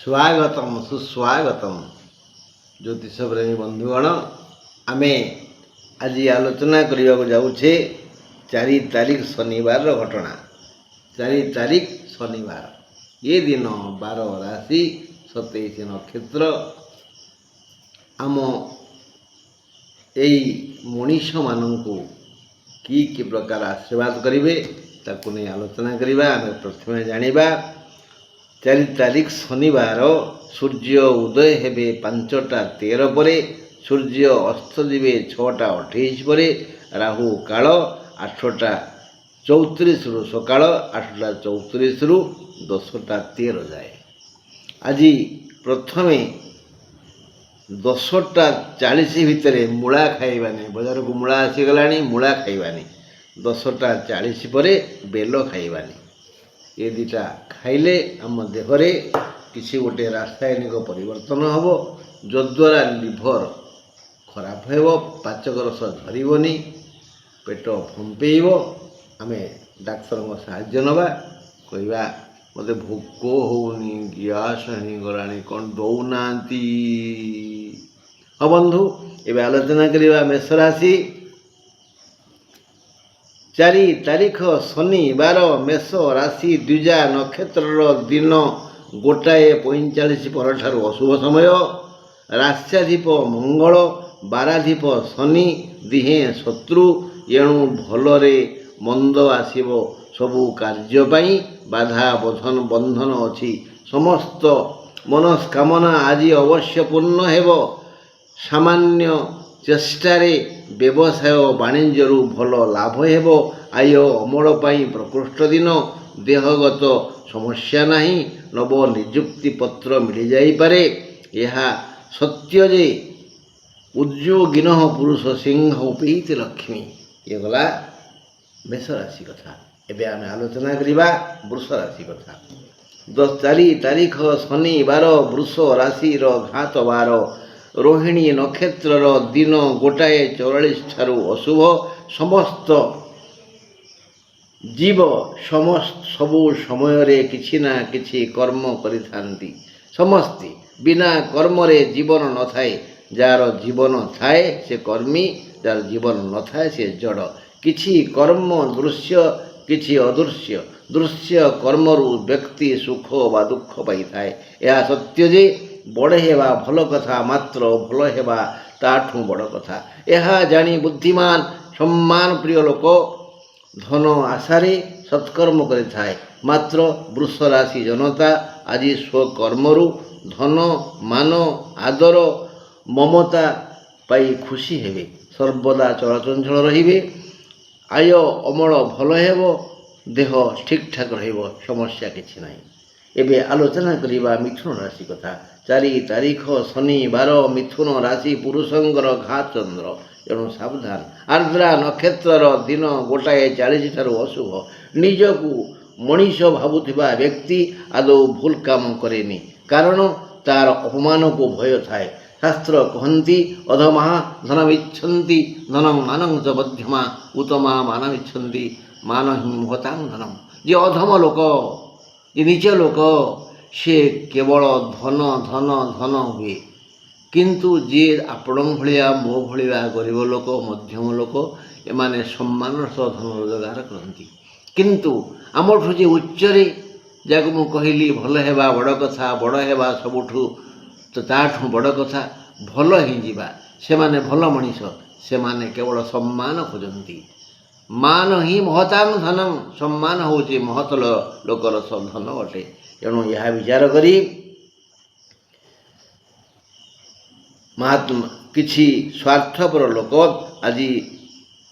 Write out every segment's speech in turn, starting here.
स्वागतम सुस्वागतम ज्योतिष प्रेमी बंधुगण आमे आज आलोचना करने को जाऊे 4 तारीख शनिवार घटना। 4 तारीख शनिवार ये दिन 12 राशि 27 नक्षत्र आम यही मनीष मानू कि प्रकार आशीर्वाद करेंगे ताकू नहीं आलोचना करवा। आम प्रथम जानिबा 4 तारीख शनिवार सूर्य उदय हेबे 5टा13 पर, सूर्य अस्त जीवे 6टा28 पर, राहु काल 8टा34 रु सकाळ 8टा34 रु 10टा13 जाए। आज प्रथमे 10टा40 भितर मूला खाइबानी, बजार को मूला आसीगला, मूला खाइबानी। 10टा40 पर बेल खाइबानी। ये दुटा खाइले आम देहरे किसी गोटे रासायनिक परिवर्तन हम जद्वारा लिभर खराब हो, पाचक रस झरबनी, पेट फंपेब। आम डाक्तर साहाय्य नवा कहवा मत भोक होनी, गैस होगला, कौन दौना। हाँ बंधु, ये आलोचना करवा मेष राशि 4 तारीख शनिवार मेष राशि द्विजा नक्षत्र दिन 1:45 पर अशुभ समय। रास्याधिप मंगल, बाराधिप शनि, दिहे शत्रु, एणु भलरे मंद आसिब। सबु कार्यपाई बाधा बंधन अच्छी। समस्त मनस्कामना आज अवश्य पूर्ण हेब। सामान्य चेष्टारे व्यवसाय वाणिज्य भल लाभ हेब। आय अमल पाई प्रकृष्ट दिन। देहगत समस्या नहीं। नव निजुक्ति पत्र मिल जाइपरे। यह सत्य जे उद्योगिन पुरुष सिंह उपैति लक्ष्मी। ये गला मेष राशि कथा। एबे आम आलोचना करवा वृष राशि कथा। 4 तारीख शनिवार वृष राशि घात बार। रोहिणी नक्षत्र दिन 1:44 ठारू अशुभ। समस्त जीव सबु समय किछि ना किछि कर्म करिथांती। समस्ते बिना कर्म रे जीवन न थाए। जार जीवन थाए से कर्मी, जार जीवन न थाए से जड़। किछि कर्म दृश्य, किछि अदृश्य। दृश्य कर्मरु व्यक्ति सुख व दुख पाई थाए। यह सत्य जे बड़े हेबा भल कथा, मात्र भल हेबा ताठू बड़ कथा। यह जानी बुद्धिमान सम्मान प्रिय लोक धन आशारे सत्कर्म करि थाए। मात्र वृष राशि जनता आज स्वकर्मरु धन मान आदर ममता पाई खुशी हेबे। सर्वदा चलचंचल रहिबे। आय अमल भल हेबो। देह ठीक ठाक रहिबो। समस्या किछि नाही। एबे आलोचना करिबा मिथुन राशि कथा। 4 तारीख शनिवार मिथुन राशि पुरुषंकर घात चंद्र, एणु सावधान। आर्द्रा नक्षत्र दिन 1:40 ठारू अशुभ। निजकू मनीष भावुथिबा व्यक्ति आदौ भूल काम करेनी, कारण तार अपमान को भय थाए। शास्त्र कहती अधमा धनमिच्छन्ति धनम मानं च मध्यमा उत्तमा मानमिच्छन्ति मान हि महतां धनम। जे अधम लोक, ये नीच लोक, से केवल धन धन धन हुए। किंतु जे आपण भलिया मो भलिया गरीब लोक, मध्यम लोक, एमाने सम्मान सह धन रोजगार करती। किंतु आमठू जे उच्चरे जाक मु कहली भल हेबा बड़ कथा, बड़ हेबा सबुठू, तो ताठू बड़ कथा भल ही जीवा। से माने भल मनीष, से माने केवल सम्मान खोजती। मान ही महतां धनम। सम्मान होची महत लोकर धन अटे। तेणु यह विचार करी महात्मा किछि स्वार्थपर लोक आज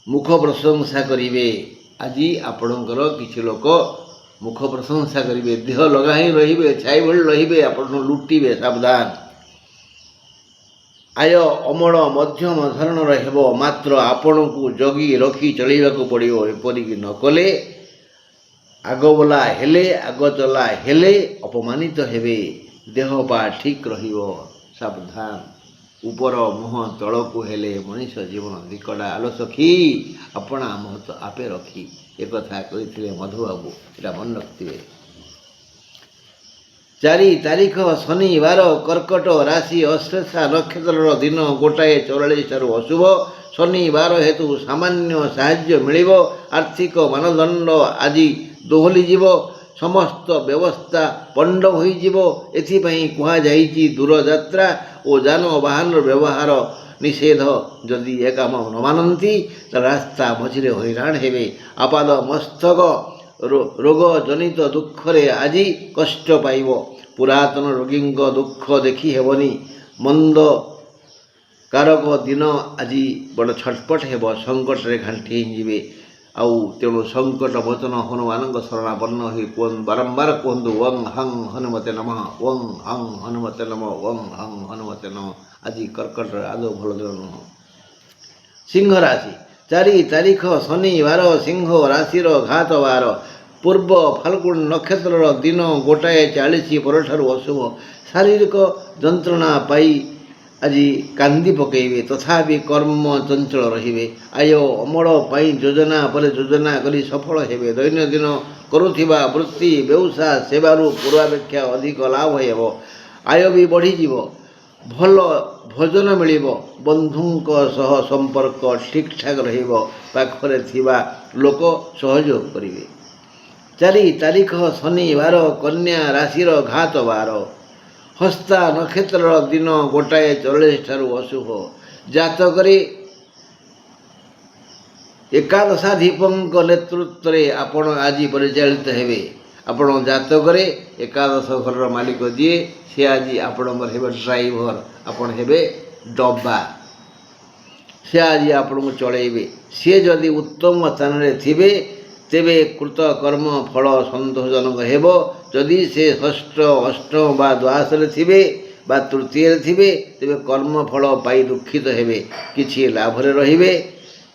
मुख प्रशंसा करिवे। आज आपणकर किछि लोक मुख प्रशंसा करिवे, देह लगा ही रहिबे, छाई भଳି रहिबे, आपण लुटिबे। सावधान। आय अमल मध्यम धरणर हेब। मात्र आपण को जगी रखी चलैबाकू पड़िबो। एपरिक न कले आगबला हेले, आग चला हेले अपमानित हेबे। देह पा ठीक रहिबो। सावधान। ऊपर मुह तलकू हेले मनीष जीवन दिकड़ा। आलो सखी अपना महत्व आपे रखी। एक कथा कही मधुबाबू, एटा मन रखिए। ଚାରି ତାରିଖ ଶନିବାର କର୍କଟ ରାଶି ଅଶ୍ଳେଷା ନକ୍ଷତ୍ରର ଦିନ ଗୋଟାଏ 44 ଠାରୁ ଅଶୁଭ। ଶନିବାର ହେତୁ ସାମାନ୍ୟ ସାହାଯ୍ୟ ମିଳିବ। ଆର୍ଥିକ ମାନଦଣ୍ଡ ଆଜି ଦୋହଲିଯିବ। ସମସ୍ତ ବ୍ୟବସ୍ଥା ପଣ୍ଡ ହୋଇଯିବ। ଏଥିପାଇଁ କୁହାଯାଇଛି ଦୂରଯାତ୍ରା ଓ ଯାନବାହନର ବ୍ୟବହାର ନିଷେଧ। ଯଦି ଏ କାମ ନ ମାନନ୍ତି ତାହେଲେ ରାସ୍ତା ମଝିରେ ହଇରାଣ ହେବେ। ଆପାଦ ମସ୍ତକ ରୋଗଜନିତ ଦୁଃଖରେ ଆଜି କଷ୍ଟ ପାଇବ। ପୁରାତନ ରୋଗୀଙ୍କ ଦୁଃଖ ଦେଖି ହେବନି। ମନ୍ଦ କାରକ ଦିନ ଆଜି ବଡ଼ ଛଟପଟ ହେବ। ସଙ୍କଟରେ ଘାଣ୍ଟି ହେଇଯିବେ। ଆଉ ତେଣୁ ସଙ୍କଟ ମୋଚନ ହନୁମାନଙ୍କ ଶରଣାପନ୍ନ ହୋଇ ବାରମ୍ବାର କୁହନ୍ତୁ ଓଂ ହଂ ହନୁମତେ ନମଃ, ଓଂ ହଂ ହନୁମତେ ନମଃ, ଓଂ ହଂ ହନୁମତେ ନମଃ। ଆଜି କର୍କଟରେ ଆଦୌ ଭଲ ଦିନ ନୁହଁ। ସିଂହ ରାଶି 4 ତାରିଖ ଶନିବାର ସିଂହ ରାଶିର ଘାତ ବାର। ପୂର୍ବ ଫାଲ୍ଗୁନ ନକ୍ଷତ୍ରର ଦିନ ଗୋଟାଏ 40 ପରଠାରୁ ଅଶୁଭ। ଶାରୀରିକ ଯନ୍ତ୍ରଣା ପାଇ ଆଜି କାନ୍ଦି ପକାଇବେ। ତଥାପି କର୍ମ ଚଞ୍ଚଳ ରହିବେ। ଆୟ ଅମଳ ପାଇଁ ଯୋଜନା ପରେ ଯୋଜନା କରି ସଫଳ ହେବେ। ଦୈନନ୍ଦିନ କରୁଥିବା ବୃତ୍ତି ବ୍ୟବସାୟ ସେବାରୁ ପୂର୍ବାପେକ୍ଷା ଅଧିକ ଲାଭ ହେବ। ଆୟ ବି ବଢ଼ିଯିବ। ଭଲ ଭୋଜନ ମିଳିବ। ବନ୍ଧୁଙ୍କ ସହ ସମ୍ପର୍କ ଠିକ୍ ଠାକ୍ ରହିବ। ପାଖରେ ଥିବା ଲୋକ ସହଯୋଗ କରିବେ। 4 ତାରିଖ ଶନିବାର କନ୍ୟା ରାଶିର ଘାତ ବାର। ହସ୍ତା ନକ୍ଷତ୍ରର ଦିନ ଗୋଟାଏ 44 ଠାରୁ ଅଶୁଭ। ଜାତକରେ ଏକାଦଶାଧିପଙ୍କ ନେତୃତ୍ୱରେ ଆପଣ ଆଜି ପରିଚାଳିତ ହେବେ। ଆପଣ ଜାତକରେ ଏକାଦଶ ଘରର ମାଲିକ ଯିଏ ସେ ଆଜି ଆପଣଙ୍କର ହେବେ ଡ୍ରାଇଭର। ଆପଣ ହେବେ ଡବା। ସେ ଆଜି ଆପଣଙ୍କୁ ଚଳେଇବେ। ସିଏ ଯଦି ଉତ୍ତମ ସ୍ଥାନରେ ଥିବେ ତେବେ କୃତକର୍ମ ଫଳ ସନ୍ତୋଷଜନକ ହେବ। ଯଦି ସେ ଷଷ୍ଠ ଅଷ୍ଟମ ବା ଦ୍ୱାଦଶରେ ଥିବେ ବା ତୃତୀୟରେ ଥିବେ ତେବେ କର୍ମଫଳ ପାଇ ଦୁଃଖିତ ହେବେ। କିଛି ଲାଭରେ ରହିବେ।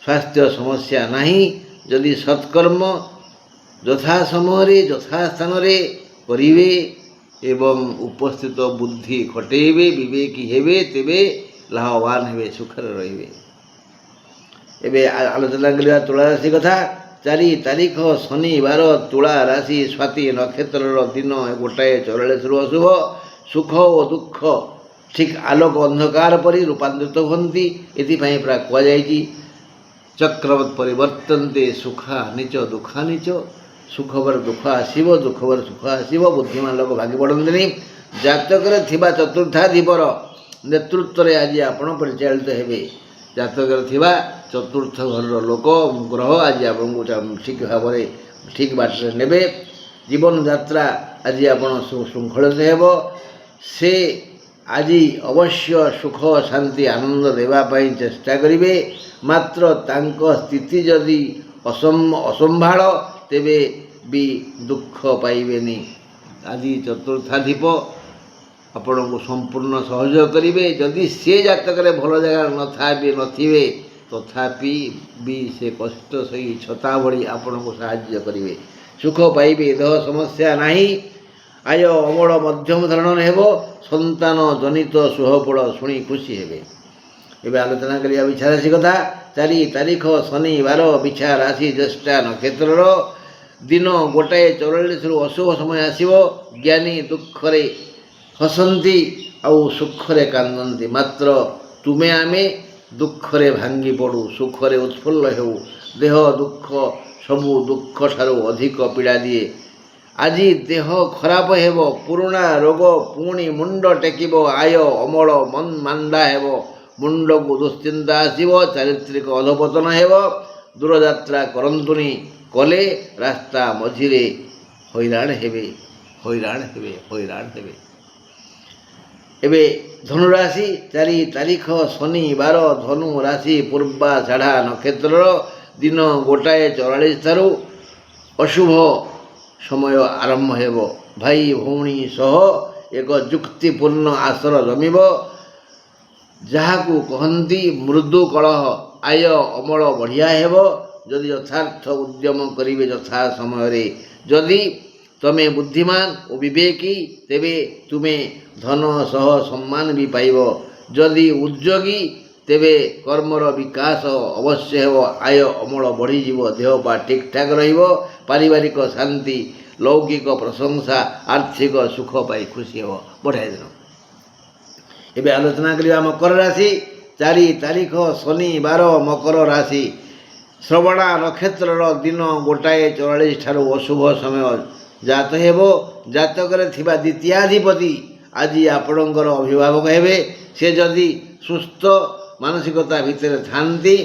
ସ୍ୱାସ୍ଥ୍ୟ ସମସ୍ୟା ନାହିଁ। ଯଦି ସତ୍କର୍ମ ଯଥା ସମୟରେ ଯଥାସ୍ଥାନରେ କରିବେ ଏବଂ ଉପସ୍ଥିତ ବୁଦ୍ଧି ଖଟେଇବେ, ବିବେକୀ ହେବେ, ତେବେ ଲାଭବାନ ହେବେ, ସୁଖରେ ରହିବେ। ଏବେ ଆଲୋଚନା କରିବା ତୁଳା ରାଶି କଥା। 4 ତାରିଖ ଶନିବାର ତୁଳା ରାଶି ସ୍ୱାତି ନକ୍ଷତ୍ରର ଦିନ ଗୋଟାଏ 44ରୁ ଅଶୁଭ। ସୁଖ ଓ ଦୁଃଖ ଠିକ୍ ଆଲୋକ ଅନ୍ଧକାର ପରି ରୂପାନ୍ତରିତ ହୁଅନ୍ତି। ଏଥିପାଇଁ ପ୍ରାୟ କୁହାଯାଇଛି ଚକ୍ରବତ୍ ପରିବର୍ତ୍ତନ୍ତେ ସୁଖା ନିଚ ଦୁଃଖା ନିଚ। ସୁଖ ପରେ ଦୁଃଖ ଆସିବ, ଦୁଃଖ ପରେ ସୁଖ ଆସିବ। ବୁଦ୍ଧିମାନ ଲୋକ ଭାଗି ପଡ଼ନ୍ତିନି। ଜାତକରେ ଥିବା ଚତୁର୍ଥାଧିପର ନେତୃତ୍ୱରେ ଆଜି ଆପଣ ପରିଚାଳିତ ହେବେ। ଜାତକରେ ଥିବା ଚତୁର୍ଥ ଘରର ଲୋକ ଗ୍ରହ ଆଜି ଆପଣଙ୍କୁ ଠିକ୍ ଭାବରେ ଠିକ୍ ବାଟରେ ନେବେ। ଜୀବନଯାତ୍ରା ଆଜି ଆପଣ ଶୃଙ୍ଖଳିତ ହେବ। ସେ ଆଜି ଅବଶ୍ୟ ସୁଖ ଶାନ୍ତି ଆନନ୍ଦ ଦେବା ପାଇଁ ଚେଷ୍ଟା କରିବେ। ମାତ୍ର ତାଙ୍କ ସ୍ଥିତି ଯଦି ଅସମ୍ଭାଳ ତେବେ ବି ଦୁଃଖ ପାଇବେନି। ଆଜି ଚତୁର୍ଥାଧିପ ଆପଣଙ୍କୁ ସମ୍ପୂର୍ଣ୍ଣ ସହଯୋଗ କରିବେ। ଯଦି ସେ ଜାତକରେ ଭଲ ଜାଗାରେ ନଥିବେ ତଥାପି ବି ସେ କଷ୍ଟ ସହି ଛତା ଭଳି ଆପଣଙ୍କୁ ସାହାଯ୍ୟ କରିବେ। ସୁଖ ପାଇବେ। ଦେହ ସମସ୍ୟା ନାହିଁ। ଆୟ ଅମଳ ମଧ୍ୟମ ଧରଣର ହେବ। ସନ୍ତାନ ଜନିତ ସୁହଫଳ ଶୁଣି ଖୁସି ହେବେ। ଏବେ ଆଲୋଚନା କରିବା ବିଛା ରାଶି କଥା। 4 ତାରିଖ ଶନିବାର ବିଛା ରାଶି ଜ୍ୟେଷ୍ଠା ନକ୍ଷତ୍ରର ଦିନ ଗୋଟାଏ 44ରୁ ଅଶୁଭ ସମୟ ଆସିବ। ଜ୍ଞାନୀ ଦୁଃଖରେ ହସନ୍ତି ଆଉ ସୁଖରେ କାନ୍ଦନ୍ତି। ମାତ୍ର ତୁମେ ଆମେ ଦୁଃଖରେ ଭାଙ୍ଗି ପଡ଼ୁ, ସୁଖରେ ଉତ୍ଫୁଲ୍ଲ ହେଉ। ଦେହ ଦୁଃଖ ସବୁ ଦୁଃଖଠାରୁ ଅଧିକ ପୀଡ଼ା ଦିଏ। ଆଜି ଦେହ ଖରାପ ହେବ। ପୁରୁଣା ରୋଗ ପୁଣି ମୁଣ୍ଡ ଟେକିବ। ଆୟ ଅମଳ ମାନ୍ଦା ହେବ। ମୁଣ୍ଡକୁ ଦୁଶ୍ଚିନ୍ତା ଆସିବ। ଚାରିତ୍ରିକ ଅଧପତନ ହେବ। ଦୂରଯାତ୍ରା କରନ୍ତୁନି। କଲେ ରାସ୍ତା ମଝିରେ ହଇରାଣ ହେବେ। ଏବେ ଧନୁରାଶି 4 ତାରିଖ ଶନିବାର ଧନୁ ରାଶି ପୂର୍ବାଷାଢ଼ା ନକ୍ଷତ୍ରର ଦିନ ଗୋଟାଏ 44 ଠାରୁ ଅଶୁଭ ସମୟ ଆରମ୍ଭ ହେବ। ଭାଇ ଭଉଣୀ ସହ ଏକ ଯୁକ୍ତିପୂର୍ଣ୍ଣ ଆସର ଜମିବ, ଯାହାକୁ କହନ୍ତି ମୃଦୁ କଳହ। ଆୟ ଅମଳ ବଢ଼ିଆ ହେବ ଯଦି ଯଥାର୍ଥ ଉଦ୍ୟମ କରିବେ ଯଥା ସମୟରେ। ଯଦି ତମେ ବୁଦ୍ଧିମାନ ଓ ବିବେକୀ ତେବେ ତୁମେ ଧନ ସହ ସମ୍ମାନ ବି ପାଇବ। ଯଦି ଉଦ୍ଯୋଗୀ ତେବେ କର୍ମର ବିକାଶ ଅବଶ୍ୟ ହେବ। ଆୟ ଅମଳ ବଢ଼ିଯିବ। ଦେହ ପା ଠିକ୍ ଠାକ୍ ରହିବ। ପାରିବାରିକ ଶାନ୍ତି ଲୌକିକ ପ୍ରଶଂସା ଆର୍ଥିକ ସୁଖ ପାଇ ଖୁସି ହେବ। ବଢ଼ିଆ ଦିନ। ଏବେ ଆଲୋଚନା କରିବା ମକର ରାଶି। 4 ତାରିଖ ଶନିବାର ମକର ରାଶି। ଶ୍ରବଣା ନକ୍ଷତ୍ରର ଦିନ 1:44 ଠାରୁ ଅଶୁଭ ସମୟ ଜାତ ହେବ। ଜାତକରେ ଥିବା ଦ୍ୱିତୀୟାଧିପତି ଆଜି ଆପଣଙ୍କର ଅଭିଭାବକ ହେବେ। ସେ ଯଦି ସୁସ୍ଥ ମାନସିକତା ଭିତରେ ଥାନ୍ତି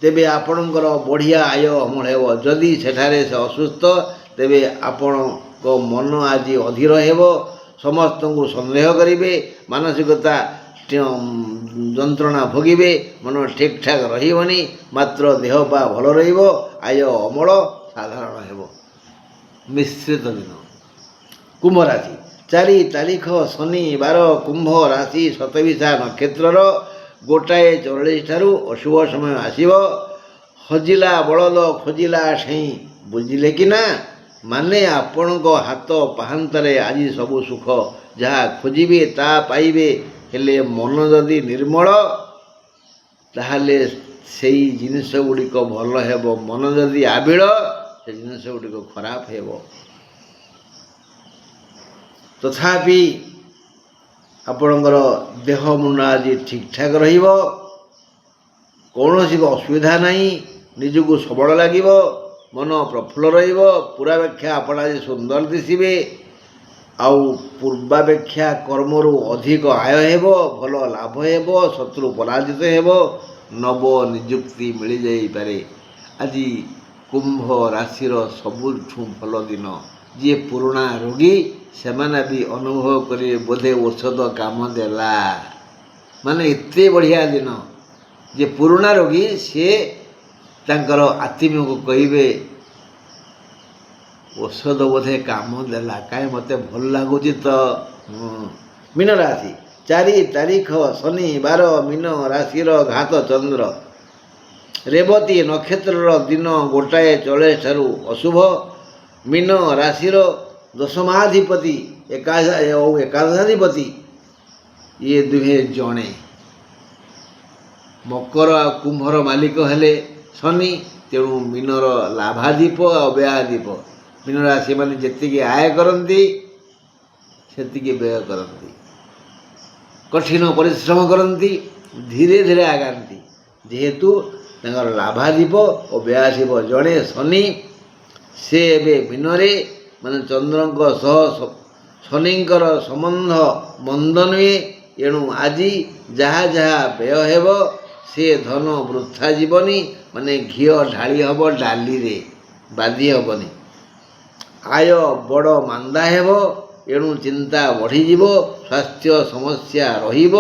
ତେବେ ଆପଣଙ୍କର ବଢ଼ିଆ ଆୟ ଅମଳ ହେବ। ଯଦି ସେଠାରେ ସେ ଅସୁସ୍ଥ ତେବେ ଆପଣଙ୍କ ମନ ଆଜି ଅଧୀର ହେବ। ସମସ୍ତଙ୍କୁ ସନ୍ଦେହ କରିବେ, ମାନସିକତା ଯନ୍ତ୍ରଣା ଭୋଗିବେ, ମନ ଠିକ୍ ଠାକ୍ ରହିବନି, ମାତ୍ର ଦେହ ପା ଭଲ ରହିବ, ଆୟ ଅମଳ ସାଧାରଣ ହେବ। ମିଶ୍ରିତ ଦିନ। କୁମ୍ଭ ରାଶି। 4 ତାରିଖ ଶନିବାର କୁମ୍ଭ ରାଶି ଶତବିଶା ନକ୍ଷତ୍ରର 1:44 ଠାରୁ ଅଶୁଭ ସମୟ ଆସିବ। ହଜିଲା ବଳଦ ଖୋଜିଲା ଠେଇଁ, ବୁଝିଲେ କି ନା? ମାନେ ଆପଣଙ୍କ ହାତ ପାହାନ୍ତାରେ ଆଜି ସବୁ ସୁଖ ଯାହା ଖୋଜିବେ ତାହା ପାଇବେ। ହେଲେ ମନ ଯଦି ନିର୍ମଳ ତାହେଲେ ସେଇ ଜିନିଷ ଗୁଡ଼ିକ ଭଲ ହେବ। ମନ ଯଦି ଆବିଳ ସେ ଜିନିଷ ଗୁଡ଼ିକ ଖରାପ ହେବ। ତଥାପି ଆପଣଙ୍କର ଦେହ ମୁଣ୍ଡ ଆଜି ଠିକ୍ ଠାକ୍ ରହିବ। କୌଣସି ଅସୁବିଧା ନାହିଁ। ନିଜକୁ ସବଳ ଲାଗିବ, ମନ ପ୍ରଫୁଲ୍ଲ ରହିବ। ପୂର୍ବାପେକ୍ଷା ଆପଣ ଆଜି ସୁନ୍ଦର ଦିଶିବେ। ଆଉ ପୂର୍ବାପେକ୍ଷା କର୍ମରୁ ଅଧିକ ଆୟ ହେବ, ଭଲ ଲାଭ ହେବ, ଶତ୍ରୁ ପରାଜିତ ହେବ, ନବ ନିଯୁକ୍ତି ମିଳିଯାଇପାରେ। ଆଜି କୁମ୍ଭ ରାଶିର ସବୁଠୁ ଭଲ ଦିନ। ଯିଏ ପୁରୁଣା ରୋଗୀ ସେମାନେ ବି ଅନୁଭବ କରିବେ ବୋଧେ ଔଷଧ କାମ ଦେଲା। ମାନେ ଏତେ ବଢ଼ିଆ ଦିନ। ଯେ ପୁରୁଣା ରୋଗୀ ସିଏ ତାଙ୍କର ଆତ୍ମୀୟକୁ କହିବେ ଔଷଧ ବୋଧେ କାମ ଦେଲା, କାହିଁ ମୋତେ ଭଲ ଲାଗୁଛି ତ। ମୀନ ରାଶି। 4 ତାରିଖ ଶନିବାର ମୀନ ରାଶିର ଘାତ ଚନ୍ଦ୍ର ରେବତୀ ନକ୍ଷତ୍ରର ଦିନ 1:44 ଠାରୁ ଅଶୁଭ। ମୀନ ରାଶିର ଦଶମାଧିପତି ଏକାଦଶାଧିପତି ଇଏ ଦୁହେଁ ଜଣେ। ମକର ଆଉ କୁମ୍ଭର ମାଲିକ ହେଲେ ଶନି। ତେଣୁ ମୀନର ଲାଭାଧିପ ଆଉ ବ୍ୟୟାଧିପ। ମୀନ ରାଶିମାନେ ଯେତିକି ଆୟ କରନ୍ତି ସେତିକି ବ୍ୟୟ କରନ୍ତି। କଠିନ ପରିଶ୍ରମ କରନ୍ତି, ଧୀରେ ଧୀରେ ଆଗାନ୍ତି। ଯେହେତୁ ତାଙ୍କର ଲାଭାଧିପ ଓ ବ୍ୟୟାଧିପ ଜଣେ ଶନି, ସେ ଏବେ ମୀନରେ, ମାନେ ଚନ୍ଦ୍ରଙ୍କ ସହ ଶନିଙ୍କର ସମ୍ବନ୍ଧ ମନ୍ଦ ନୁହେଁ। ଏଣୁ ଆଜି ଯାହା ଯାହା ବ୍ୟୟ ହେବ ସେ ଧନ ବୃଥା ଯିବନି। ମାନେ ଘିଅ ଢାଳି ହେବ ଡାଲିରେ, ବାଦି ହେବନି। ଆୟ ବଡ଼ ମାନ୍ଦା ହେବ। ଏଣୁ ଚିନ୍ତା ବଢ଼ିଯିବ, ସ୍ୱାସ୍ଥ୍ୟ ସମସ୍ୟା ରହିବ,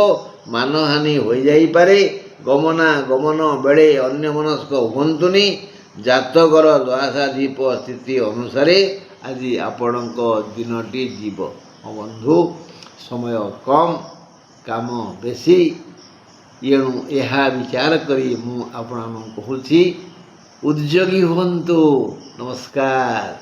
ମାନହାନି ହୋଇଯାଇପାରେ। ଗମନାଗମନ ବେଳେ ଅନ୍ୟମନସ୍କ ହୁଅନ୍ତୁନି। ଜାତକର ଦ୍ୱାଦଶାଧିପ ସ୍ଥିତି ଅନୁସାରେ ଆଜି ଆପଣଙ୍କ ଦିନଟି ଯିବ। ମୋ ବନ୍ଧୁ, ସମୟ କମ୍, କାମ ବେଶୀ। ଏଣୁ ଏହା ବିଚାର କରି ମୁଁ ଆପଣମାନଙ୍କୁ କହୁଛି ଉଦ୍ଯୋଗୀ ହୁଅନ୍ତୁ। ନମସ୍କାର।